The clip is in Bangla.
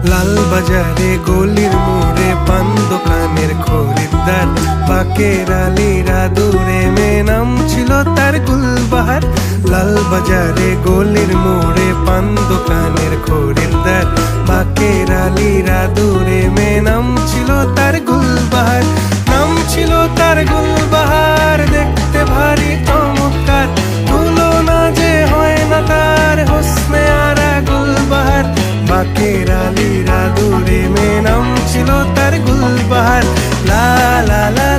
লাল বাজারে গলির মোড়ে পান দোকানের খরিদ্দার, বাকের আলীরা দূরে মেয়ে নাম ছিল তার গুলবাহার। লাল বাজারে গলির মোড়ে পান দোকানের খরিদ্দার, বাকের আলীরা দূরে মেয়ে নাম ছিল তার গুলবাহার। নাম ছিল তার গুলবাহার, দেখতে ভারী চমৎকার, তুলনা যে হয় না তার হোসনে আরা গুলবাহার। বাকের আলীরা দূরে মেয়ে নাম ছিল তার গুলবাহার। লা লা লা